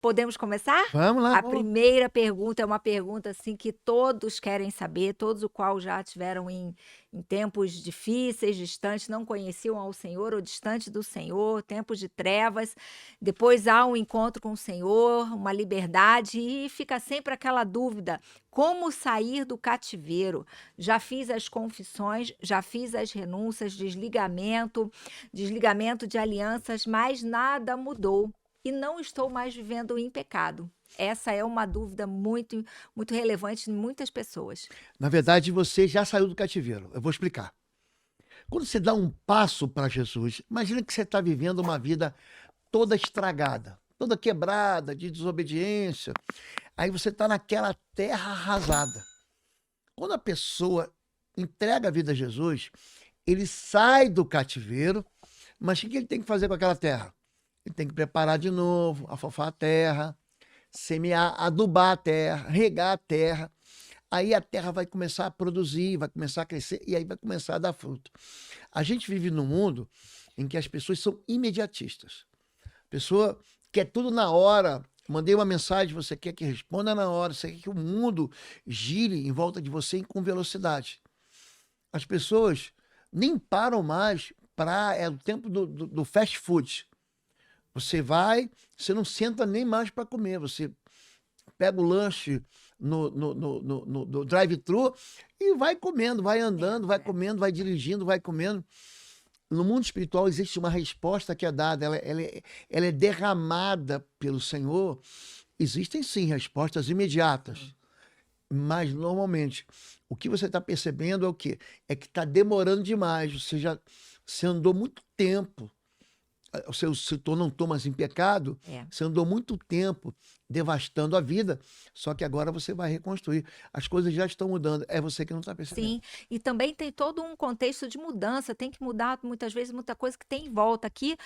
Podemos começar? Vamos lá, A vamos. primeira pergunta é uma pergunta, assim, que todos querem saber, todos o qual já tiveram em tempos difíceis, distantes, não conheciam ao Senhor ou distante do Senhor, tempos de trevas. Depois há um encontro com o Senhor, uma liberdade e fica sempre aquela dúvida: como sair do cativeiro? Já fiz as confissões, já fiz as renúncias, desligamento de alianças, mas nada mudou e não estou mais vivendo em pecado. Essa é uma dúvida muito, muito relevante em muitas pessoas. Na verdade, você já saiu do cativeiro. Eu vou explicar. Quando você dá um passo para Jesus, imagina que você está vivendo uma vida toda estragada, toda quebrada, de desobediência. Aí você está naquela terra arrasada. Quando a pessoa entrega a vida a Jesus, ele sai do cativeiro, mas o que ele tem que fazer com aquela terra? Ele tem que preparar de novo, afofar a terra, semear, adubar a terra, regar a terra. Aí a terra vai começar a produzir, vai começar a crescer e aí vai começar a dar fruto. A gente vive num mundo em que as pessoas são imediatistas. A pessoa quer tudo na hora. Mandei uma mensagem, você quer que responda na hora, você quer que o mundo gire em volta de você com velocidade. As pessoas nem param mais para. É o tempo do fast food. Você vai, você não senta nem mais para comer, você pega o lanche no drive-thru e vai comendo, vai andando, vai É. comendo, vai dirigindo, vai comendo. No mundo espiritual existe uma resposta que é dada, ela é derramada pelo Senhor. Existem sim respostas imediatas, mas normalmente o que você está percebendo é o quê? É que está demorando demais. Você andou muito tempo, você se tornou um Thomas em pecado, É. você andou muito tempo devastando a vida, só que agora você vai reconstruir. As coisas já estão mudando, é você que não está percebendo. Sim, e também tem todo um contexto de mudança, tem que mudar muitas vezes muita coisa que tem em volta. Aqui,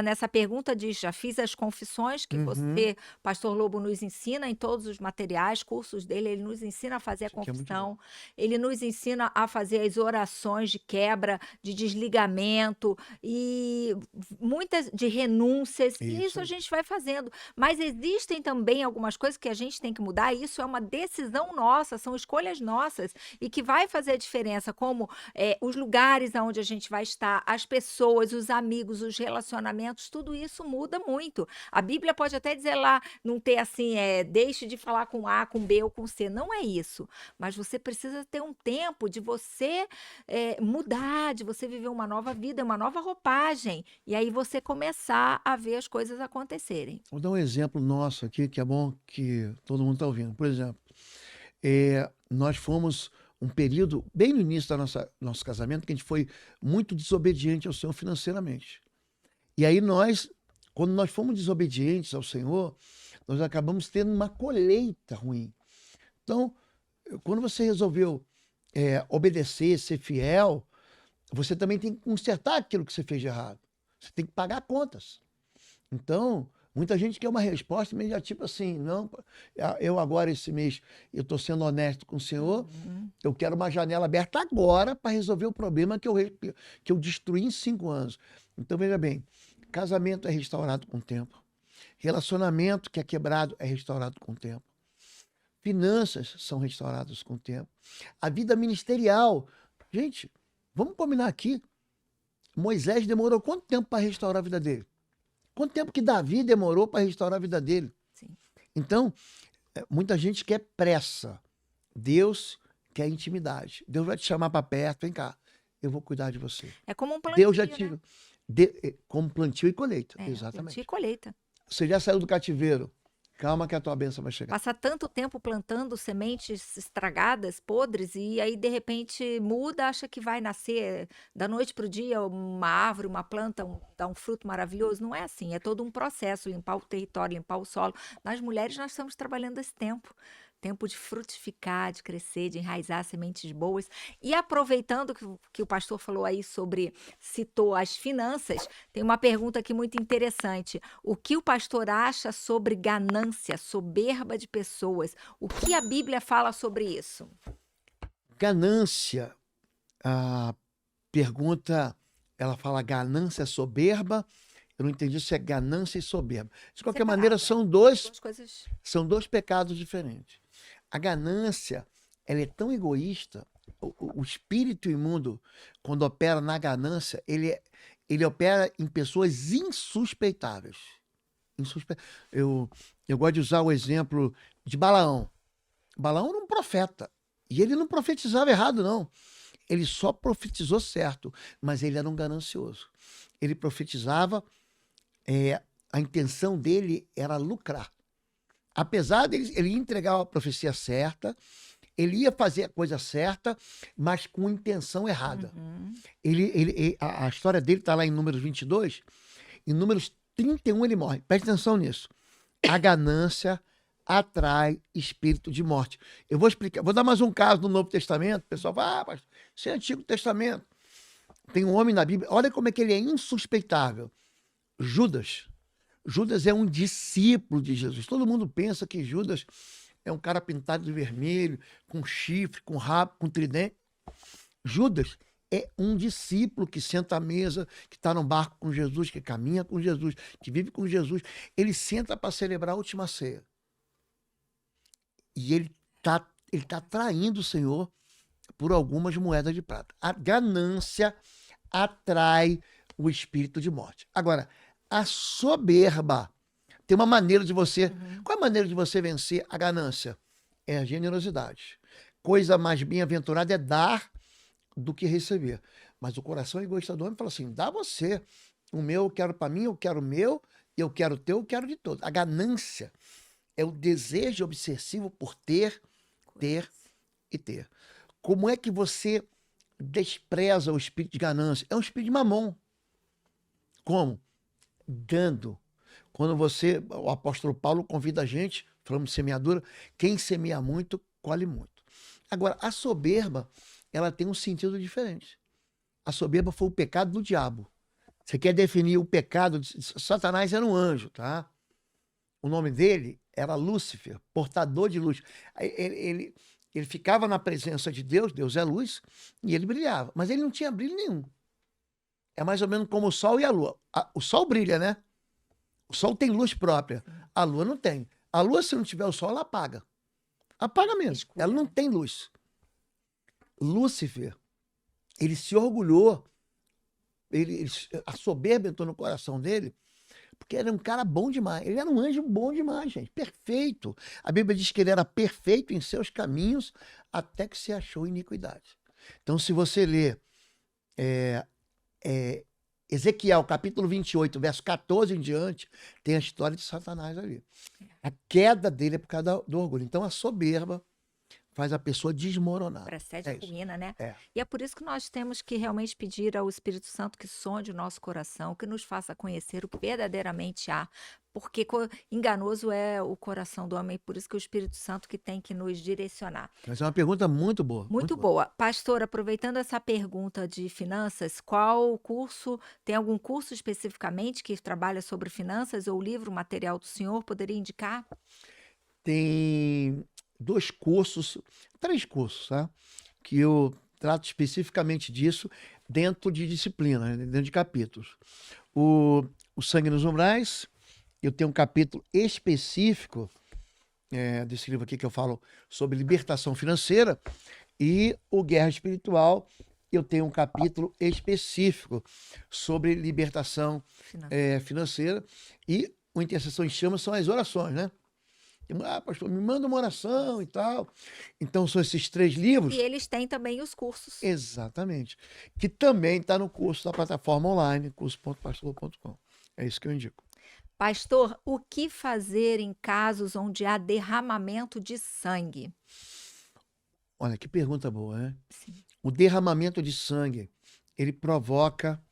nessa pergunta diz: já fiz as confissões que Uhum. você, Pastor Lobo, nos ensina em todos os materiais, cursos dele, ele nos ensina a fazer a Isso aqui é muito bom. confissão, ele nos ensina a fazer as orações de quebra, de desligamento e muitas de renúncias, e Isso isso a aí. gente vai fazendo. Mas existem também algumas coisas que a gente tem que mudar, e isso é uma decisão nossa, são escolhas nossas e que vai fazer a diferença, como os lugares aonde a gente vai estar, as pessoas, os amigos, os relacionamentos, tudo isso muda muito. A Bíblia pode até dizer lá, não ter assim, deixe de falar com A, com B ou com C, não é isso. Mas você precisa ter um tempo de você mudar, de você viver uma nova vida, uma nova roupagem, e aí você começar a ver as coisas acontecerem. Vou dar um exemplo nosso aqui, que é bom que todo mundo está ouvindo. Por exemplo, nós fomos um período, bem no início da nosso casamento, que a gente foi muito desobediente ao Senhor financeiramente. E aí quando nós fomos desobedientes ao Senhor, nós acabamos tendo uma colheita ruim. Então, quando você resolveu obedecer, ser fiel, você também tem que consertar aquilo que você fez de errado. Você tem que pagar contas. Então, muita gente quer uma resposta imediata, tipo assim, não, eu agora esse mês, eu estou sendo honesto com o Senhor, Uhum. eu quero uma janela aberta agora para resolver o problema que eu destruí em 5 anos. Então, veja bem, casamento é restaurado com o tempo, relacionamento que é quebrado é restaurado com o tempo, finanças são restauradas com o tempo, a vida ministerial, gente, vamos combinar aqui, Moisés demorou quanto tempo para restaurar a vida dele? Quanto tempo que Davi demorou para restaurar a vida dele? Sim. Então, muita gente quer pressa. Deus quer intimidade. Deus vai te chamar para perto, vem cá, eu vou cuidar de você. É como um Deus já plantio, te. né? Como plantio e colheita, Plantio e exatamente. colheita. Você já saiu do cativeiro, calma que a tua bênção vai chegar. Passa tanto tempo plantando sementes estragadas, podres, e aí de repente muda, acha que vai nascer da noite para o dia uma árvore, uma planta, dar um fruto maravilhoso. Não é assim, é todo um processo, limpar o território, limpar o solo. Nós mulheres, nós estamos trabalhando esse tempo. Tempo de frutificar, de crescer, de enraizar sementes boas. E aproveitando que o pastor falou aí sobre, citou as finanças, tem uma pergunta aqui muito interessante. O que o pastor acha sobre ganância, soberba de pessoas? O que a Bíblia fala sobre isso? Ganância, a pergunta, ela fala ganância soberba Eu não entendi se é ganância e soberba. De qualquer Separado, maneira, duas coisas. são dois pecados diferentes. A ganância, ela é tão egoísta. O espírito imundo, quando opera na ganância, ele opera em pessoas insuspeitáveis. Eu gosto de usar o exemplo de Balaão. Balaão era um profeta. E ele não profetizava errado, não. Ele só profetizou certo, mas ele era um ganancioso. Ele profetizava, a intenção dele era lucrar. Apesar dele ele entregar a profecia certa, ele ia fazer a coisa certa, mas com intenção errada. Uhum. A história dele está lá em Números 22. Em Números 31 ele morre. Preste atenção nisso. A ganância atrai espírito de morte. Eu vou explicar. Vou dar mais um caso do Novo Testamento. O pessoal fala, mas isso é Antigo Testamento. Tem um homem na Bíblia. Olha como é que ele é insuspeitável. Judas. Judas é um discípulo de Jesus. Todo mundo pensa que Judas é um cara pintado de vermelho, com chifre, com rabo, com tridente. Judas é um discípulo que senta à mesa, que está no barco com Jesus, que caminha com Jesus, que vive com Jesus. Ele senta para celebrar a última ceia. E ele tá traindo o Senhor por algumas moedas de prata. A ganância atrai o espírito de morte. Agora, a soberba tem uma maneira de você... Qual é a maneira de você vencer a ganância? É a generosidade. Coisa mais bem-aventurada é dar do que receber. Mas o coração egoísta do homem fala assim, dá você. O meu eu quero para mim, eu quero o meu, eu quero o teu, eu quero de todo. A ganância é o desejo obsessivo por ter e ter. Como é que você despreza o espírito de ganância? É um espírito de mamon. Como? Dando. Quando o apóstolo Paulo convida a gente, falamos de semeadura, quem semeia muito, colhe muito. Agora, a soberba, ela tem um sentido diferente. A soberba foi o pecado do diabo. Você quer definir o pecado? Satanás era um anjo, tá? O nome dele era Lúcifer, portador de luz. Ele ficava na presença de Deus, Deus é luz, e ele brilhava. Mas ele não tinha brilho nenhum. É mais ou menos como o sol e a lua. O sol brilha, né? O sol tem luz própria. A lua não tem. A lua, se não tiver o sol, ela apaga. Apaga mesmo. Escura. Ela não tem luz. Lúcifer, ele se orgulhou. A soberba entrou no coração dele, porque ele era um cara bom demais. Ele era um anjo bom demais, gente. Perfeito. A Bíblia diz que ele era perfeito em seus caminhos até que se achou iniquidade. Então, se você ler Ezequiel, capítulo 28, verso 14 em diante, tem a história de Satanás ali. A queda dele é por causa do orgulho. Então, a soberba faz a pessoa desmoronar. Precede É isso. ruína, né? É. E é por isso que nós temos que realmente pedir ao Espírito Santo que sonde o nosso coração, que nos faça conhecer o que verdadeiramente há, porque enganoso é o coração do homem, por isso que o Espírito Santo que tem que nos direcionar. Mas é uma pergunta muito boa. Muito boa. Pastor, aproveitando essa pergunta de finanças, qual curso, tem algum curso especificamente que trabalha sobre finanças ou livro, material do senhor, poderia indicar? Tem 3 cursos, tá? Que eu trato especificamente disso dentro de disciplina, né? Dentro de capítulos. O Sangue nos Umbrais, eu tenho um capítulo específico desse livro aqui que eu falo sobre libertação financeira, e o Guerra Espiritual, eu tenho um capítulo específico sobre libertação financeira, e o Intercessão em Chamas são as orações, né? Pastor, me manda uma oração e tal. Então, são esses 3 livros. E eles têm também os cursos. Exatamente. Que também está no curso da plataforma online, curso.pastor.com. É isso que eu indico. Pastor, o que fazer em casos onde há derramamento de sangue? Olha, que pergunta boa, né? Sim. O derramamento de sangue, ele provoca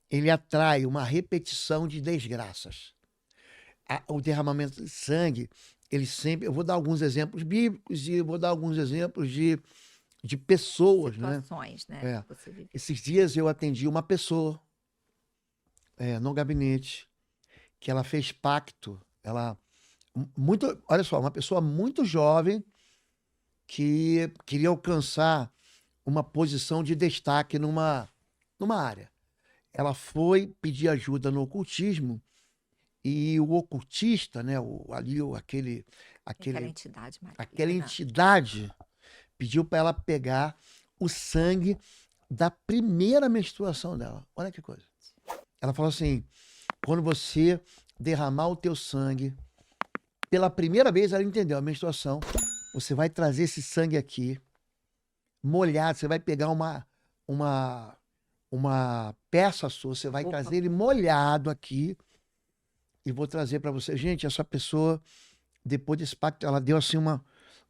ele atrai uma repetição de desgraças. O derramamento de sangue, eu vou dar alguns exemplos bíblicos e eu vou dar alguns exemplos de pessoas, Situações, né? Você vive. Esses dias eu atendi uma pessoa no gabinete, que ela fez pacto, olha só, uma pessoa muito jovem que queria alcançar uma posição de destaque numa área. ela foi pedir ajuda no ocultismo e o ocultista, né, Aquela aquele, entidade aquela maligna. entidade pediu para ela pegar o sangue da primeira menstruação dela. Olha que coisa. Ela falou assim: quando você derramar o teu sangue, pela primeira vez ela entendeu a menstruação, você vai trazer esse sangue aqui, molhado, você vai pegar uma, uma peça sua, você vai Opa, trazer ele molhado aqui e vou trazer para você. Gente, essa pessoa, depois desse pacto, ela deu assim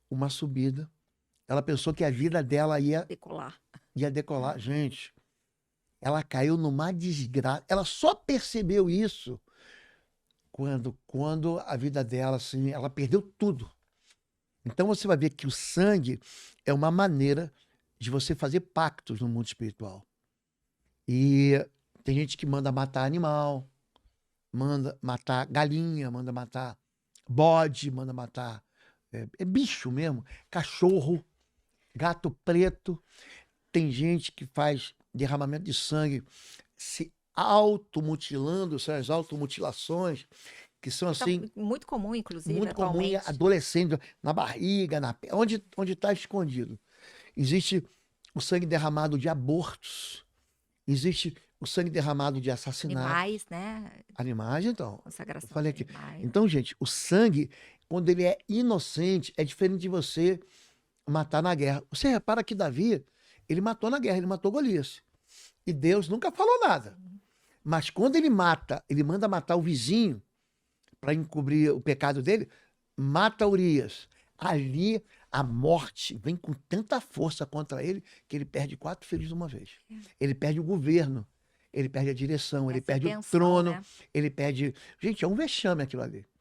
uma subida. Ela pensou que a vida dela decolar. ia decolar. Gente, ela caiu numa desgraça. Ela só percebeu isso quando a vida dela, assim, ela perdeu tudo. Então você vai ver que o sangue é uma maneira de você fazer pactos no mundo espiritual. E tem gente que manda matar animal, manda matar galinha, manda matar bode, manda matar é bicho mesmo, cachorro, gato preto. Tem gente que faz derramamento de sangue se automutilando, são as automutilações, que são Tá assim, muito comum, inclusive, muito comum em atualmente. adolescente, na barriga, onde está escondido. Existe o sangue derramado de abortos, existe o sangue derramado de assassinato. Animais, né? Animais, então. Eu Consagração falei de aqui. animais. Então, gente, o sangue, quando ele é inocente, é diferente de você matar na guerra. Você repara que Davi, ele matou na guerra, ele matou Golias. E Deus nunca falou nada. Mas quando ele mata, ele manda matar o vizinho para encobrir o pecado dele, mata Urias. Ali a morte vem com tanta força contra ele que ele perde 4 filhos de uma vez. Ele perde o governo, ele perde a direção, ele Essa é a perde o tensão, trono, né? ele perde. Gente, é um vexame aquilo ali.